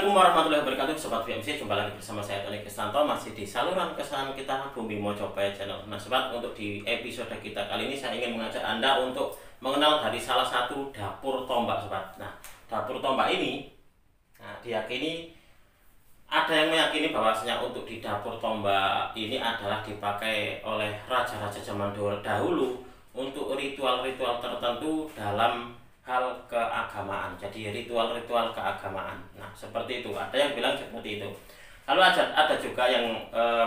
Assalamualaikum warahmatullahi wabarakatuh, Sobat BMC. Jumpa lagi bersama saya Tony Kristanto, masih di saluran kesayangan kita Bumi Mojopahit Channel. Nah Sobat, untuk di episode kita kali ini saya ingin mengajak Anda untuk mengenal dari salah satu dapur tombak, Sobat. Nah, dapur tombak ini diyakini, ada yang meyakini bahwasanya untuk di dapur tombak ini adalah dipakai oleh raja-raja zaman dahulu untuk ritual-ritual tertentu dalam hal keagamaan. Jadi ritual-ritual keagamaan. Nah, seperti itu. Ada yang bilang seperti itu. Lalu ada juga yang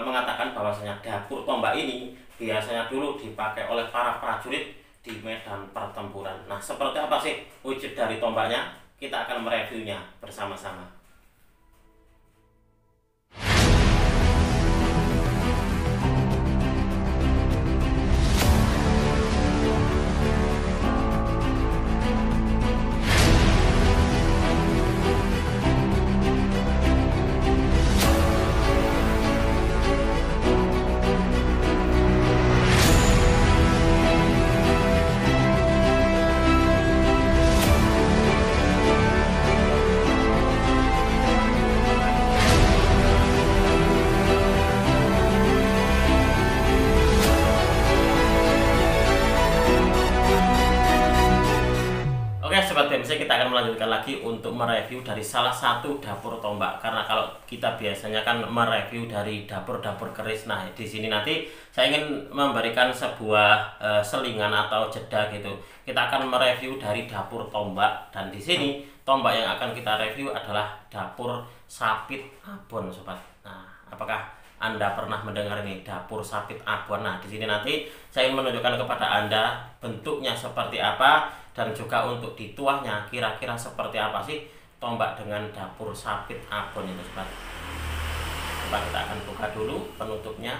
mengatakan bahwasanya dapur tombak ini biasanya dulu dipakai oleh para prajurit di medan pertempuran. Nah, seperti apa sih wujud dari tombaknya? Kita akan mereviewnya bersama-sama. Sobat BMC, kita akan melanjutkan lagi untuk mereview dari salah satu dapur tombak. Karena kalau kita biasanya kan mereview dari dapur-dapur keris. Nah, di sini nanti saya ingin memberikan sebuah selingan atau jeda gitu. Kita akan mereview dari dapur tombak, dan di sini tombak yang akan kita review adalah dapur Sapit Abon, Sobat. Nah, apakah Anda pernah mendengar ini dapur Sapit Abon? Nah, di sini nanti saya ingin menunjukkan kepada Anda bentuknya seperti apa, dan juga untuk dituahnya kira-kira seperti apa sih tombak dengan dapur Sapit Abon itu, Sobat. Coba kita akan buka dulu penutupnya.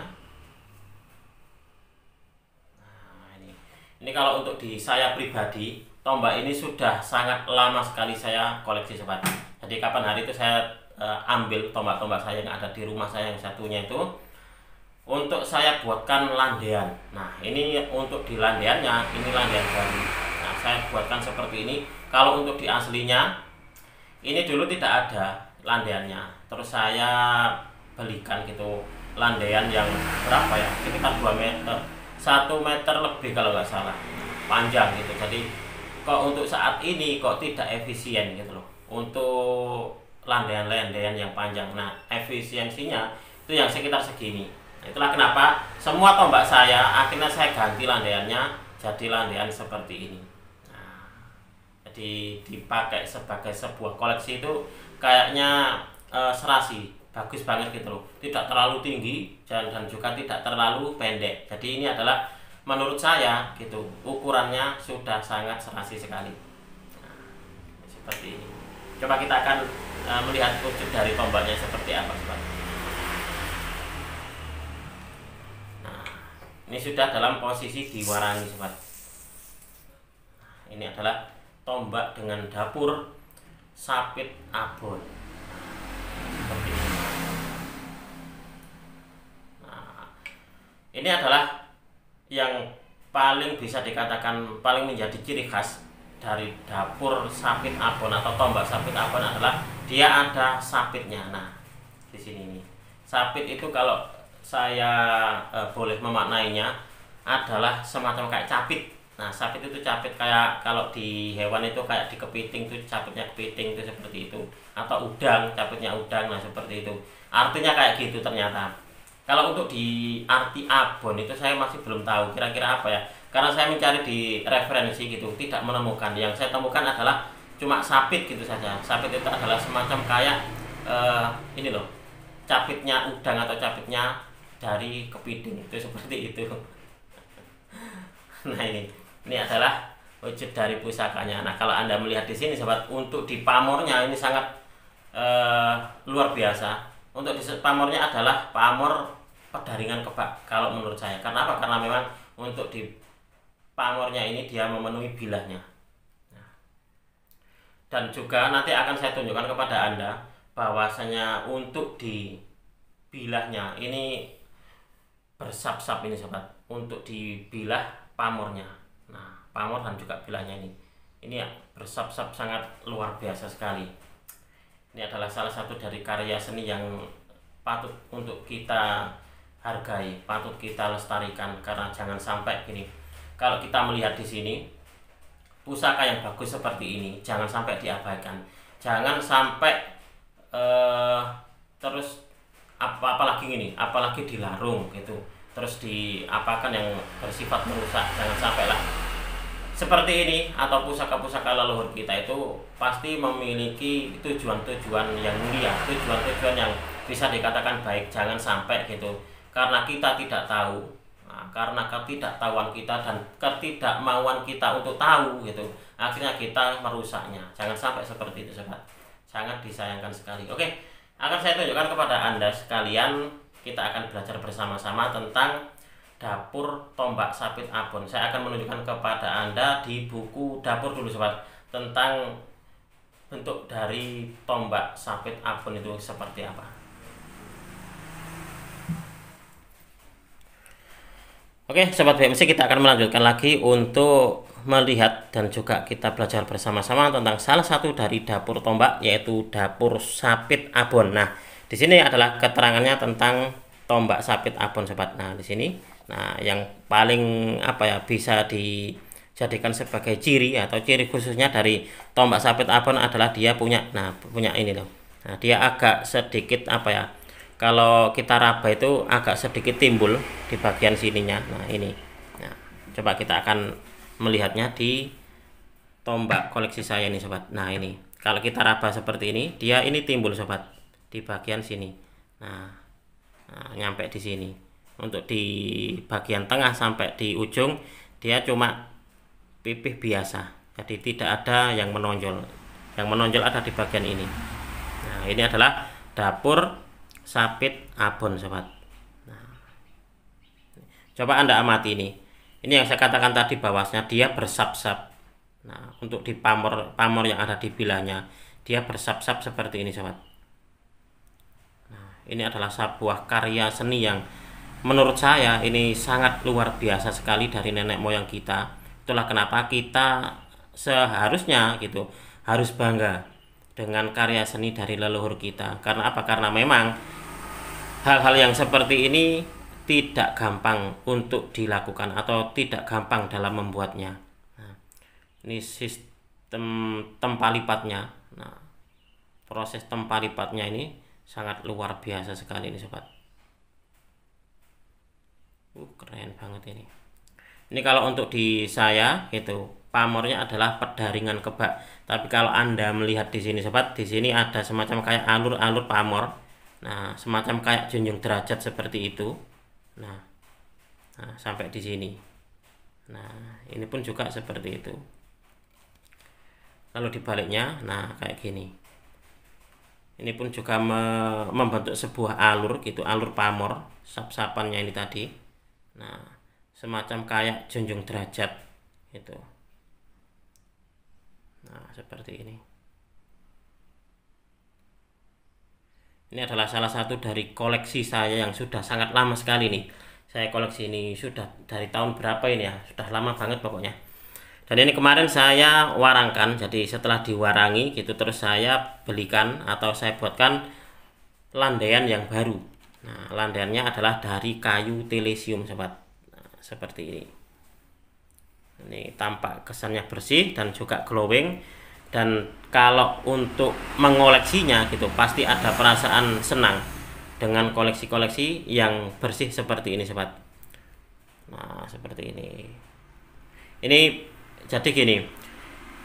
Nah, ini kalau untuk di saya pribadi, tombak ini sudah sangat lama sekali saya koleksi, Sobat. Jadi kapan hari itu saya ambil tombak-tombak saya yang ada di rumah saya yang satunya itu untuk saya buatkan landean. Nah, ini untuk di landeannya, ini landean baru. Nah, saya buatkan seperti ini. Kalau untuk di aslinya, ini dulu tidak ada landeannya. Terus saya belikan gitu landean yang berapa ya, sekitar 2 meter, 1 meter lebih kalau nggak salah, panjang gitu. Jadi kok untuk saat ini kok tidak efisien gitu loh untuk landean-landean yang panjang. Nah, efisiensinya itu yang sekitar segini. Itulah kenapa semua tombak saya akhirnya saya ganti landeannya jadi landean seperti ini. Nah, jadi dipakai sebagai sebuah koleksi itu kayaknya serasi, bagus banget gitu loh. Tidak terlalu tinggi dan juga tidak terlalu pendek. Jadi ini adalah menurut saya gitu, ukurannya sudah sangat serasi sekali. Nah, seperti ini. Coba kita akan melihat wujud dari tombaknya seperti apa, Sobat. Nah, ini sudah dalam posisi diwarangi, Sobat. Nah, ini adalah tombak dengan dapur Sapit Abon. Seperti ini. Nah, ini adalah yang paling bisa dikatakan paling menjadi ciri khas dari dapur Sapit Abon atau tombak Sapit Abon adalah dia ada sapitnya. Nah, di sini nih. Sapit itu kalau saya boleh memaknainya adalah semacam kayak capit. Nah, sapit itu capit kayak kalau di hewan itu kayak di kepiting itu capitnya kepiting itu seperti itu, atau udang, capitnya udang. Nah, seperti itu. Artinya kayak gitu ternyata. Kalau untuk di arti abon itu saya masih belum tahu kira-kira apa ya. Karena saya mencari di referensi gitu, tidak menemukan. Yang saya temukan adalah cuma sapit gitu saja. Sapit itu adalah semacam kayak ini loh, capitnya udang atau capitnya dari kepiting itu seperti itu. Nah, ini adalah wujud dari pusakanya. Nah, kalau Anda melihat di sini, Sobat, untuk di pamornya ini sangat luar biasa. Untuk di pamornya adalah pamor pedaringan kebak kalau menurut saya. Karena apa? Karena memang untuk di pamornya ini dia memenuhi bilahnya. Nah, dan juga nanti akan saya tunjukkan kepada Anda bahwasanya untuk di bilahnya ini bersap-sap ini, Sobat, untuk di bilah pamornya. Nah, pamor dan juga bilahnya ini ya bersap-sap sangat luar biasa sekali. Ini adalah salah satu dari karya seni yang patut untuk kita hargai, patut kita lestarikan, karena jangan sampai gini. Kalau kita melihat di sini pusaka yang bagus seperti ini, jangan sampai diabaikan, jangan sampai terus apalagi gini, apalagi dilarung gitu, terus diapakan yang bersifat merusak, jangan sampai lah. Seperti ini atau pusaka-pusaka leluhur kita itu pasti memiliki tujuan-tujuan yang mulia, tujuan-tujuan yang bisa dikatakan baik, jangan sampai gitu. Karena kita tidak tahu, karena ketidaktahuan kita dan ketidakmauan kita untuk tahu gitu, akhirnya kita merusaknya. Jangan sampai seperti itu sobat, sangat disayangkan sekali. Oke, akan saya tunjukkan kepada Anda sekalian, kita akan belajar bersama-sama tentang dapur tombak sapit abon. Saya akan menunjukkan kepada Anda di buku dapur dulu sobat, tentang bentuk dari tombak sapit abon itu seperti apa. Oke sobat BMC, kita akan melanjutkan lagi untuk melihat dan juga kita belajar bersama-sama tentang salah satu dari dapur tombak, yaitu dapur sapit abon. Nah, di sini adalah keterangannya tentang tombak sapit abon sobat. Nah, di sini, nah yang paling bisa dijadikan sebagai ciri atau ciri khususnya dari tombak sapit abon adalah dia punya ini loh. Nah, dia agak sedikit kalau kita raba itu agak sedikit timbul di bagian sininya. Nah, ini. Nah, coba kita akan melihatnya di tombak koleksi saya ini sobat. Nah, ini. Kalau kita raba seperti ini, dia ini timbul sobat di bagian sini. Nah, nyampe di sini. Untuk di bagian tengah sampai di ujung dia cuma pipih biasa. Jadi tidak ada yang menonjol. Yang menonjol ada di bagian ini. Nah, ini adalah dapur sapit abon sobat. Nah, coba Anda amati ini. Ini yang saya katakan tadi bahwasanya dia bersap-sap. Nah, untuk di pamor yang ada di bilanya, dia bersap-sap seperti ini sobat. Nah, ini adalah sebuah karya seni yang menurut saya ini sangat luar biasa sekali dari nenek moyang kita. Itulah kenapa kita seharusnya gitu harus bangga dengan karya seni dari leluhur kita. Karena apa? Karena memang hal-hal yang seperti ini tidak gampang untuk dilakukan atau tidak gampang dalam membuatnya. Nah, ini sistem tempa lipatnya. Nah, proses tempa lipatnya ini sangat luar biasa sekali ini sobat. Keren banget ini. Ini kalau untuk di saya gitu, pamornya adalah pedaringan kebak. Tapi kalau Anda melihat di sini sobat, di sini ada semacam kayak alur-alur pamor. Nah, semacam kayak junjung derajat seperti itu. Nah, sampai di sini. Nah, ini pun juga seperti itu. Lalu dibaliknya, nah kayak gini. Ini pun juga membentuk sebuah alur gitu, alur pamor, sap-sapannya ini tadi. Nah, semacam kayak junjung derajat gitu. Nah, seperti ini. Ini adalah salah satu dari koleksi saya yang sudah sangat lama sekali nih. Saya koleksi ini sudah dari tahun berapa ini ya? Sudah lama banget pokoknya. Dan ini kemarin saya warangkan, jadi setelah diwarangi gitu terus saya belikan atau saya buatkan landaian yang baru. Nah, landaiannya adalah dari kayu telesium sobat. Nah, seperti ini. Ini tampak kesannya bersih dan juga glowing. Dan kalau untuk mengoleksinya gitu pasti ada perasaan senang dengan koleksi-koleksi yang bersih seperti ini sobat. Nah, seperti ini. Ini jadi gini,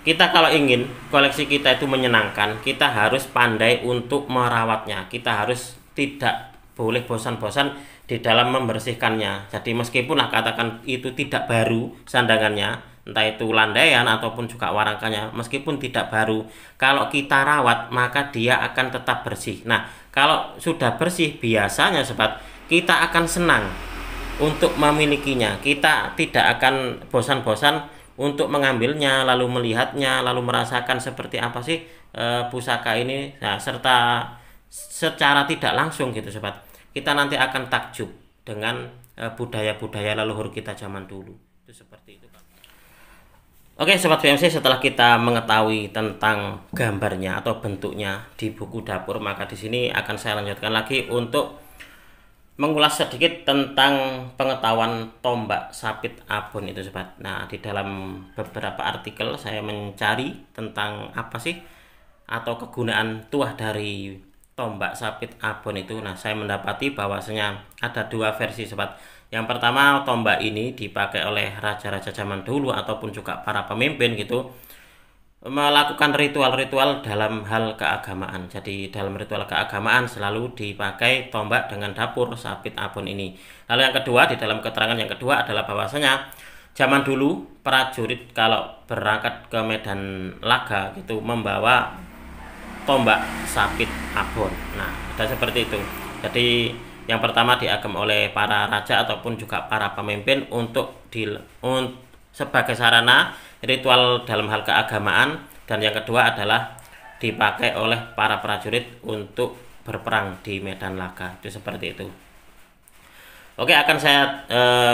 kita kalau ingin koleksi kita itu menyenangkan, kita harus pandai untuk merawatnya. Kita harus tidak boleh bosan-bosan di dalam membersihkannya. Jadi meskipun katakan itu tidak baru sandangannya, entah itu landaian ataupun juga warangkannya, meskipun tidak baru, kalau kita rawat maka dia akan tetap bersih. Nah, kalau sudah bersih biasanya sobat, kita akan senang untuk memilikinya. Kita tidak akan bosan-bosan untuk mengambilnya, lalu melihatnya, lalu merasakan seperti apa sih pusaka ini. Nah, serta secara tidak langsung gitu sobat, kita nanti akan takjub dengan budaya-budaya leluhur kita zaman dulu. Itu seperti itu. Oke Sobat VMC, setelah kita mengetahui tentang gambarnya atau bentuknya di buku dapur, maka di sini akan saya lanjutkan lagi untuk mengulas sedikit tentang pengetahuan tombak sabit abon itu Sobat. Nah, di dalam beberapa artikel saya mencari tentang apa sih atau kegunaan tuah dari tombak sabit abon itu. Nah, saya mendapati bahwasanya ada dua versi Sobat. Yang pertama, tombak ini dipakai oleh raja-raja zaman dulu ataupun juga para pemimpin gitu, melakukan ritual-ritual dalam hal keagamaan. Jadi dalam ritual keagamaan selalu dipakai tombak dengan dapur sabit abon ini. Lalu yang kedua, di dalam keterangan yang kedua adalah bahwasanya zaman dulu prajurit kalau berangkat ke medan laga gitu membawa tombak sabit abon. Nah, ada seperti itu. Jadi yang pertama diagem oleh para raja ataupun juga para pemimpin sebagai sarana ritual dalam hal keagamaan, dan yang kedua adalah dipakai oleh para prajurit untuk berperang di medan laga. Itu seperti itu. Oke, akan saya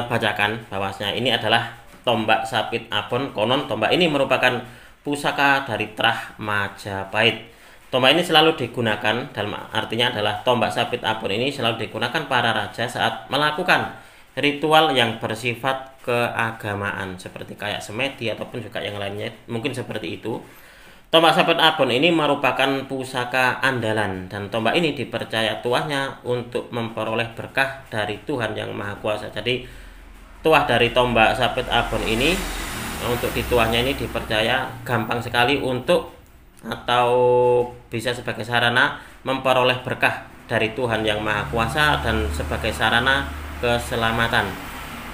bacakan bahwasanya ini adalah tombak sabit abon. Konon tombak ini merupakan pusaka dari Trah Majapahit. Tombak ini selalu digunakan, dalam artinya adalah tombak sabit abon ini selalu digunakan para raja saat melakukan ritual yang bersifat keagamaan seperti kayak semedi ataupun juga yang lainnya, mungkin seperti itu. Tombak sabit abon ini merupakan pusaka andalan, dan tombak ini dipercaya tuahnya untuk memperoleh berkah dari Tuhan Yang Maha Kuasa. Jadi tuah dari tombak sabit abon ini untuk dituahnya ini dipercaya gampang sekali untuk atau bisa sebagai sarana memperoleh berkah dari Tuhan Yang Maha Kuasa dan sebagai sarana keselamatan.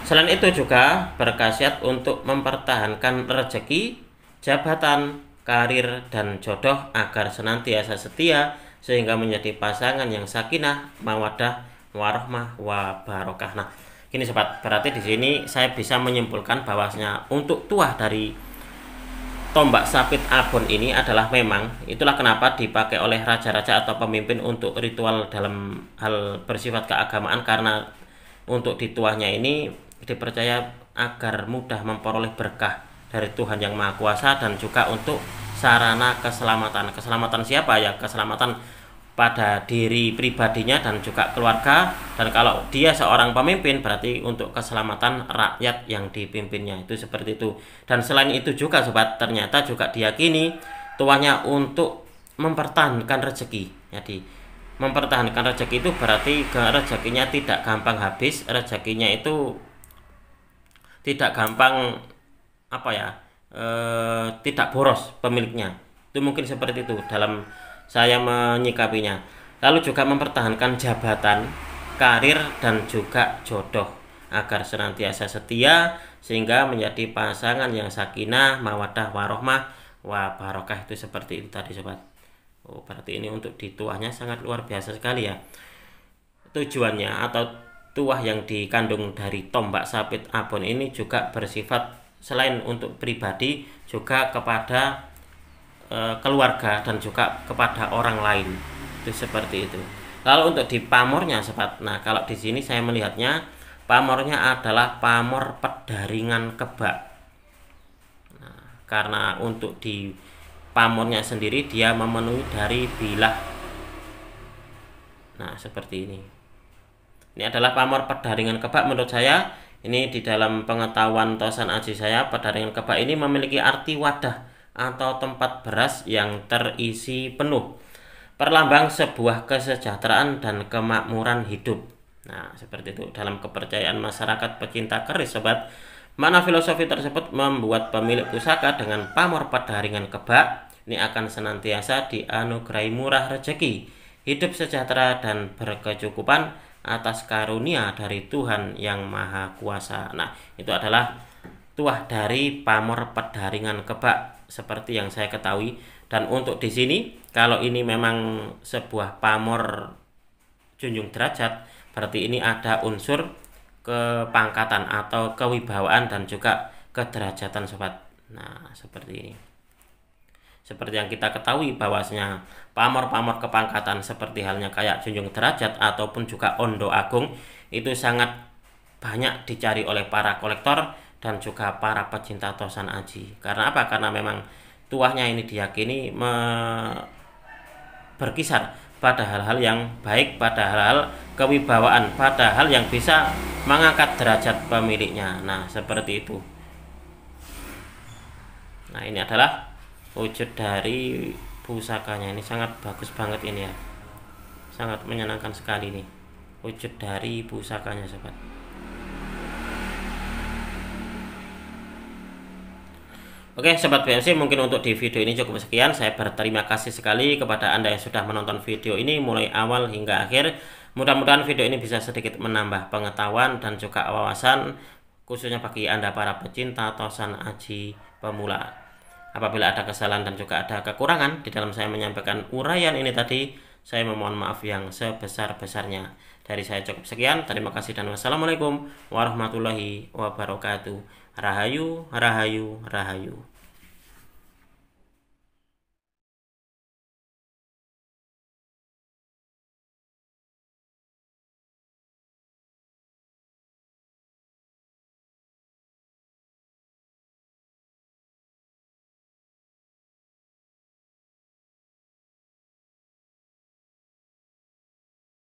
Selain itu juga berkhasiat untuk mempertahankan rezeki, jabatan, karir, dan jodoh agar senantiasa setia sehingga menjadi pasangan yang sakinah, mawaddah, warahmah, wabarokah. Nah, ini Sobat, berarti di sini saya bisa menyimpulkan bahwasanya untuk tuah dari tombak sabit abon ini adalah memang itulah kenapa dipakai oleh raja-raja atau pemimpin untuk ritual dalam hal bersifat keagamaan, karena untuk dituahnya ini dipercaya agar mudah memperoleh berkah dari Tuhan Yang Maha Kuasa dan juga untuk sarana keselamatan. Keselamatan siapa ya? Keselamatan pada diri pribadinya dan juga keluarga, dan kalau dia seorang pemimpin berarti untuk keselamatan rakyat yang dipimpinnya. Itu seperti itu. Dan selain itu juga Sobat, ternyata juga diyakini tuahnya untuk mempertahankan rezeki. Jadi mempertahankan rezeki itu berarti rezekinya tidak gampang habis, rezekinya itu tidak gampang tidak boros pemiliknya. Itu mungkin seperti itu dalam saya menyikapinya. Lalu juga mempertahankan jabatan, karir, dan juga jodoh agar senantiasa setia sehingga menjadi pasangan yang sakinah, mawaddah, warohmah, wabarokah. Itu seperti itu tadi Sobat. Oh, berarti ini untuk dituahnya sangat luar biasa sekali ya. Tujuannya atau tuah yang dikandung dari tombak sabit abon ini juga bersifat selain untuk pribadi juga kepada keluarga dan juga kepada orang lain. Itu seperti itu. Lalu untuk di pamornya Sobat, nah kalau di sini saya melihatnya pamornya adalah pamor pedaringan kebak. Nah, karena untuk di pamornya sendiri dia memenuhi dari bilah. Nah seperti ini. Ini adalah pamor pedaringan kebak. Menurut saya ini di dalam pengetahuan Tosan Aji saya, pedaringan kebak ini memiliki arti wadah atau tempat beras yang terisi penuh, perlambang sebuah kesejahteraan dan kemakmuran hidup. Nah seperti itu dalam kepercayaan masyarakat pecinta keris Sobat. Makna filosofi tersebut membuat pemilik pusaka dengan pamor pedaringan kebak ini akan senantiasa dianugerahi murah rezeki, hidup sejahtera, dan berkecukupan atas karunia dari Tuhan Yang Maha Kuasa. Nah itu adalah tuah dari pamor pedaringan kebak seperti yang saya ketahui. Dan untuk di sini kalau ini memang sebuah pamor junjung derajat, berarti ini ada unsur kepangkatan atau kewibawaan dan juga kederajatan Sobat. Nah seperti ini. Seperti yang kita ketahui bahwasanya pamor-pamor kepangkatan seperti halnya kayak junjung derajat ataupun juga ondo agung itu sangat banyak dicari oleh para kolektor dan juga para pecinta Tosan Aji. Karena apa? Karena memang tuahnya ini diyakini berkisar pada hal-hal yang baik, pada hal-hal kewibawaan, pada hal yang bisa mengangkat derajat pemiliknya. Nah, seperti itu. Nah, ini adalah wujud dari pusakanya. Ini sangat bagus banget ini ya. Sangat menyenangkan sekali nih wujud dari pusakanya, sobat. Oke, sobat BMC, mungkin untuk di video ini cukup sekian. Saya berterima kasih sekali kepada Anda yang sudah menonton video ini mulai awal hingga akhir. Mudah-mudahan video ini bisa sedikit menambah pengetahuan dan juga wawasan, khususnya bagi Anda para pecinta Tosan Aji pemula. Apabila ada kesalahan dan juga ada kekurangan di dalam saya menyampaikan uraian ini tadi, saya memohon maaf yang sebesar-besarnya. Dari saya cukup sekian. Terima kasih dan wassalamualaikum warahmatullahi wabarakatuh. Rahayu, rahayu, rahayu.